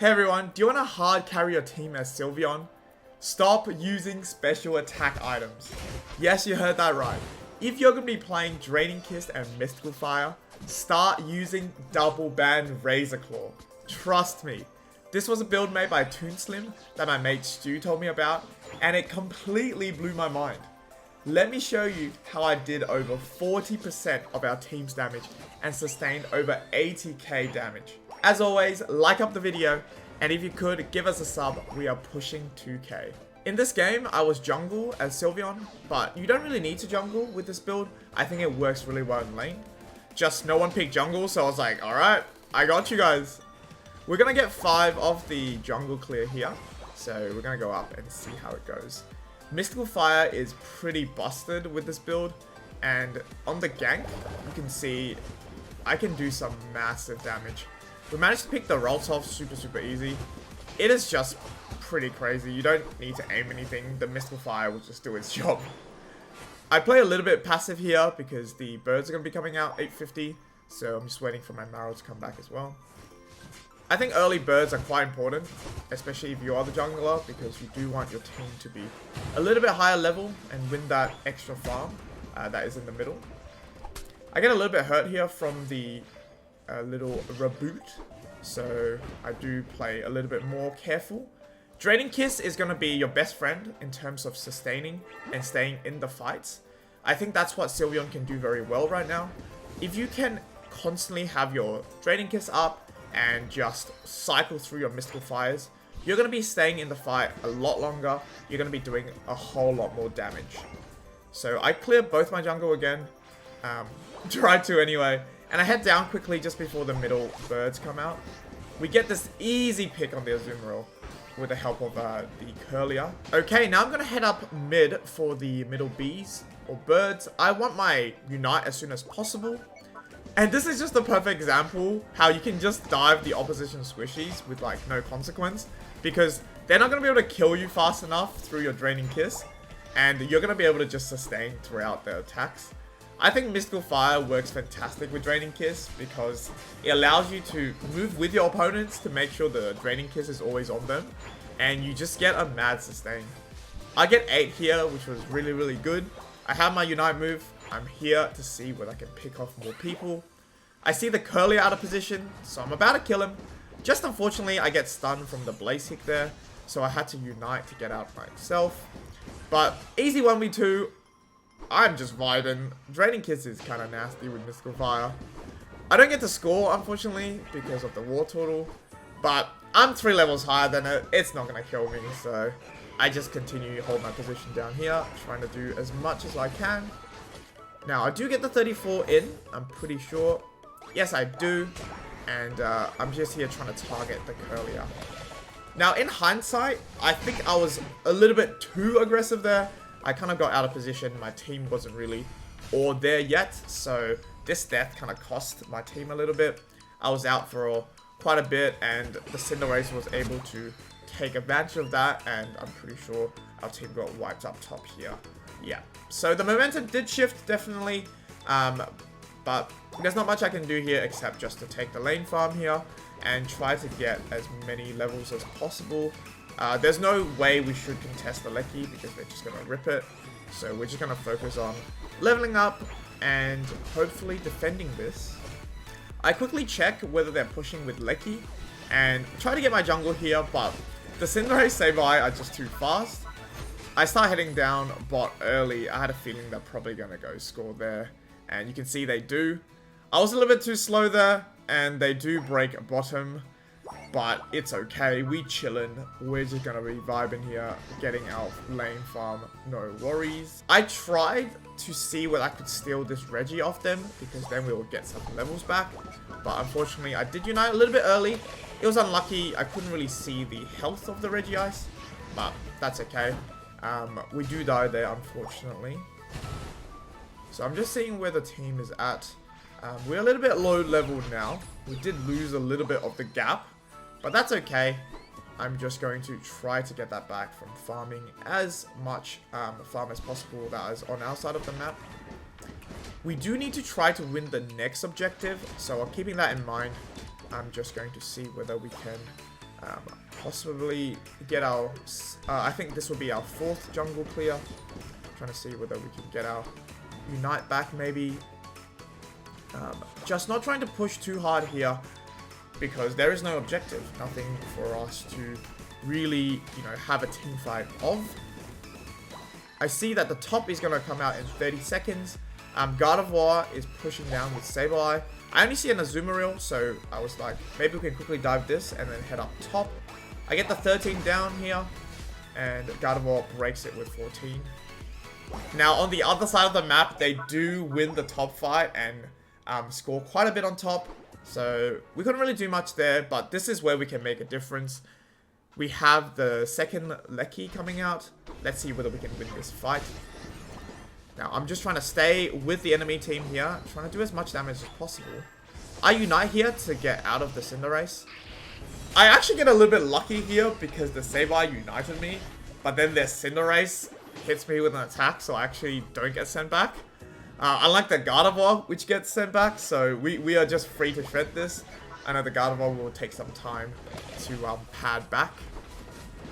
Hey everyone, do you want to hard carry your team as Sylveon? Stop using special attack items. Yes, you heard that right. If you're going to be playing Draining Kiss and Mystical Fire, start using Double Band Razor Claw. Trust me. This was a build made by Toonslim that my mate Stu told me about, and it completely blew my mind. Let me show you how I did over 40% of our team's damage and sustained over 80k damage. As always, like up the video, and if you could, give us a sub. We are pushing 2k. In this game, I was jungle as Sylveon, but you don't really need to jungle with this build. I think it works really well in lane. Just no one picked jungle, so I was like, alright, I got you guys. We're going to get 5 off the jungle clear here, so we're going to go up and see how it goes. Mystical Fire is pretty busted with this build, and on the gank, you can see I can do some massive damage. We managed to pick the rolls off super easy. It is just pretty crazy. You don't need to aim anything. The Mystical Fire will just do its job. I play a little bit passive here because the birds are going to be coming out 850, so I'm just waiting for my Marrow to come back as well. I think early birds are quite important, especially if you are the jungler, because you do want your team to be a little bit higher level and win that extra farm that is in the middle. I get a little bit hurt here from the little reboot, so I do play a little bit more careful. Draining Kiss is going to be your best friend in terms of sustaining and staying in the fights. I think that's what Sylveon can do very well right now. If you can constantly have your Draining Kiss up and just cycle through your Mystical Fires, you're going to be staying in the fight a lot longer. You're going to be doing a whole lot more damage. So I clear both my jungle again. Tried to anyway. And I head down quickly just before the middle birds come out. We get this easy pick on the Azumarill with the help of the Curlier. Okay, now I'm going to head up mid for the middle bees or birds. I want my Unite as soon as possible. And this is just the perfect example how you can just dive the opposition squishies with like no consequence. Because they're not going to be able to kill you fast enough through your Draining Kiss. And you're going to be able to just sustain throughout their attacks. I think Mystical Fire works fantastic with Draining Kiss because it allows you to move with your opponents to make sure the Draining Kiss is always on them. And you just get a mad sustain. I get 8 here, which was really good. I have my Unite move. I'm here to see whether I can pick off more people. I see the Curlier out of position, so I'm about to kill him. Just unfortunately, I get stunned from the Blaze Kick there, so I had to Unite to get out myself. But easy 1v2. I'm just vibing. Draining Kiss is kind of nasty with Mystical Fire. I don't get to score, unfortunately, because of the War Turtle. But I'm 3 levels higher than it. It's not going to kill me, so I just continue to hold my position down here, trying to do as much as I can. Now, I do get the 34 in, I'm pretty sure. Yes, I do. And I'm just here trying to target the Curlier. Now, in hindsight, I think I was a little bit too aggressive there. I kind of got out of position. My team wasn't really all there yet. So this death kind of cost my team a little bit. I was out for quite a bit, and the Cinderace was able to take advantage of that. And I'm pretty sure our team got wiped up top here. Yeah. So the momentum did shift, definitely. But there's not much I can do here except just to take the lane farm here and try to get as many levels as possible. There's no way we should contest the Lecky because they're just going to rip it. So we're just going to focus on leveling up and hopefully defending this. I quickly check whether they're pushing with Lecky and try to get my jungle here, but the Cinderace Sableye are just too fast. I start heading down bot early. I had a feeling they're probably going to go score there. And you can see they do. I was a little bit too slow there, and they do break bottom. But it's okay, we chillin'. We're just gonna be vibing here, getting our lane farm, no worries. I tried to see whether I could steal this Reggie off them, because then we will get some levels back. But unfortunately, I did Unite a little bit early. It was unlucky, I couldn't really see the health of the Reggie Ice, but that's okay. We do die there, unfortunately. So I'm just seeing where the team is at. We're a little bit low level now. We did lose a little bit of the gap. But that's okay. I'm just going to try to get that back from farming as much farm as possible that is on our side of the map. We do need to try to win the next objective, so keeping that in mind, I'm just going to see whether we can Possibly get our... I think this will be our 4th jungle clear. Trying to see whether we can get our Unite back maybe. Just not trying to push too hard here because there is no objective. Nothing for us to really, have a team fight of. I see that the top is going to come out in 30 seconds. Gardevoir is pushing down with Sableye. I only see an Azumarill, so I was like, maybe we can quickly dive this and then head up top. I get the 13 down here, and Gardevoir breaks it with 14. Now, on the other side of the map, they do win the top fight and score quite a bit on top. So, we couldn't really do much there, but this is where we can make a difference. We have the second Lecky coming out. Let's see whether we can win this fight. Now, I'm just trying to stay with the enemy team here, trying to do as much damage as possible. I Unite here to get out of the Cinderace. I actually get a little bit lucky here because the Sableye united me, but then their Cinderace hits me with an attack, so I actually don't get sent back. Unlike the Gardevoir, which gets sent back, so we are just free to shred this. I know the Gardevoir will take some time to pad back.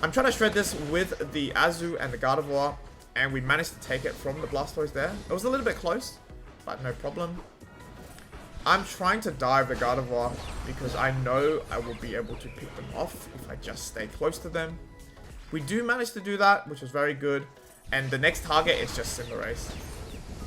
I'm trying to shred this with the Azu and the Gardevoir, and we managed to take it from the Blastoise there. It was a little bit close, but no problem. I'm trying to dive the Gardevoir because I know I will be able to pick them off if I just stay close to them. We do manage to do that, which was very good. And the next target is just Cinderace.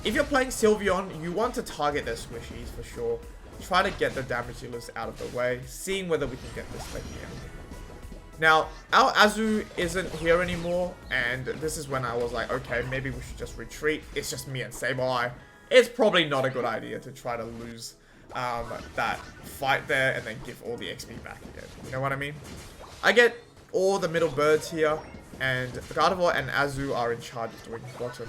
If you're playing Sylveon, you want to target their squishies for sure. Try to get the damage dealers out of the way, seeing whether we can get this Lecky in. Now, our Azu isn't here anymore, and this is when I was like, okay, maybe we should just retreat. It's just me and Sableye. It's probably not a good idea to try to lose that fight there and then give all the XP back again. You know what I mean? I get all the middle birds here, and Gardevoir and Azu are in charge of doing bottom.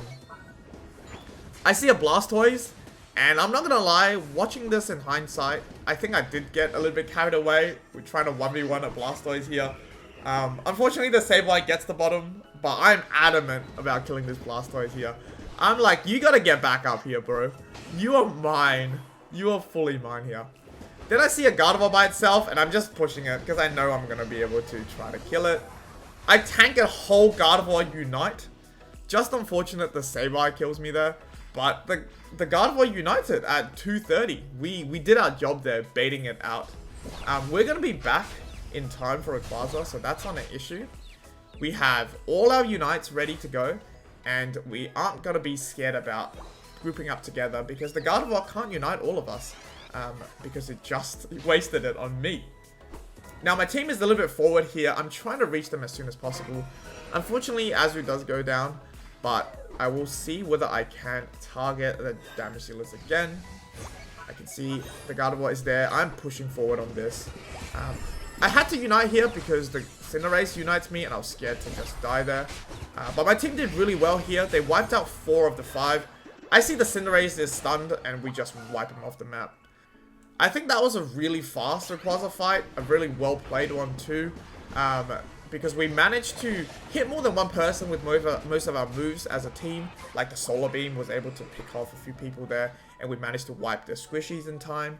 I see a Blastoise, and I'm not gonna lie, watching this in hindsight, I think I did get a little bit carried away. We're trying to 1v1 a Blastoise here. Unfortunately, the Sableye gets the bottom, but I'm adamant about killing this Blastoise here. I'm like, you gotta get back up here, bro. You are mine. You are fully mine here. Then I see a Gardevoir by itself, and I'm just pushing it, because I know I'm gonna be able to try to kill it. I tank a whole Gardevoir Unite. Just unfortunate the Sableye kills me there. But the Gardevoir united at 230. We did our job there, baiting it out. We're going to be back in time for Rayquaza, so that's not an issue. We have all our unites ready to go, and we aren't going to be scared about grouping up together because the Gardevoir can't unite all of us because it just wasted it on me. Now, my team is a little bit forward here. I'm trying to reach them as soon as possible. Unfortunately, Azu does go down, but I will see whether I can target the damage dealers again. I can see the Gardevoir is there. I'm pushing forward on this. I had to unite here because the Cinderace unites me and I was scared to just die there. But my team did really well here. They wiped out 4 of the 5. I see the Cinderace is stunned and we just wipe him off the map. I think that was a really fast Rayquaza fight. A really well played one too. Because we managed to hit more than one person with most of our moves as a team. Like the Solar Beam was able to pick off a few people there. And we managed to wipe their squishies in time.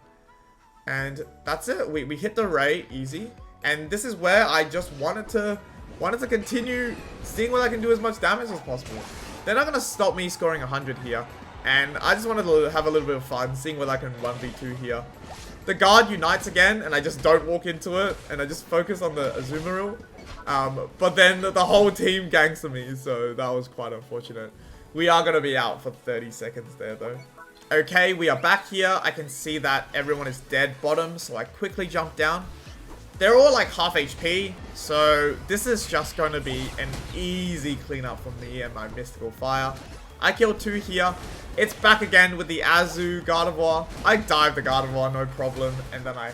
And that's it. We hit the Ray easy. And this is where I just wanted to continue seeing what I can do as much damage as possible. They're not going to stop me scoring 100 here. And I just wanted to have a little bit of fun, seeing what I can 1v2 here. The guard unites again, and I just don't walk into it. And I just focus on the Azumarill. But then the whole team ganks me, so that was quite unfortunate. We are going to be out for 30 seconds there, though. Okay, we are back here. I can see that everyone is dead bottom, so I quickly jump down. They're all like half HP, so this is just going to be an easy cleanup for me and my Mystical Fire. I killed 2 here. It's back again with the Azu Gardevoir. I dive the Gardevoir, no problem, and then I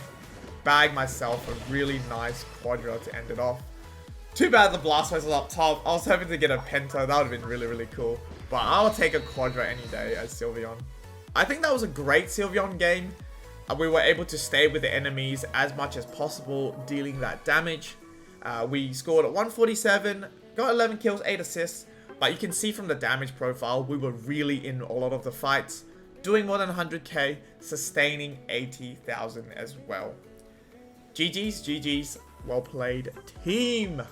bag myself a really nice Quadra to end it off. Too bad the Blastoise was up top. I was hoping to get a Penta. That would have been really, really cool. But I'll take a Quadra any day as Sylveon. I think that was a great Sylveon game. We were able to stay with the enemies as much as possible, dealing that damage. We scored at 147, got 11 kills, 8 assists. But you can see from the damage profile, we were really in a lot of the fights. Doing more than 100k, sustaining 80,000 as well. GG's, GG's. Well played, team.